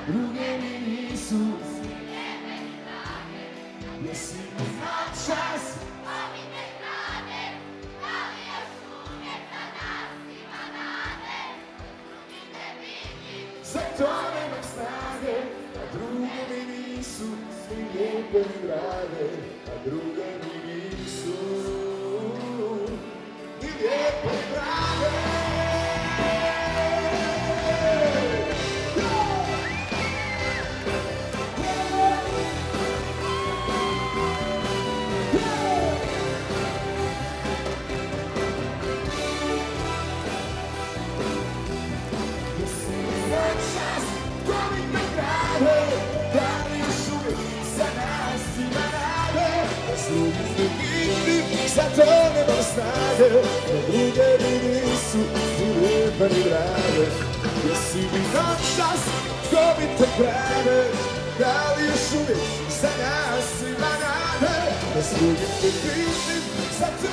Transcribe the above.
druge mi nisu. Jesi mi noćas, zato nemam snage, a druge mi nisu, svi lijepe mi rade, a druge mi nisu, ni lijepe mi rade. Zato nemam snage, no druge mi nisu, ni lijepe ni rade. Jesi mi noćas, tko mi te krade, da li još uvijek za nas ima nade? Da s drugim te vidim, zato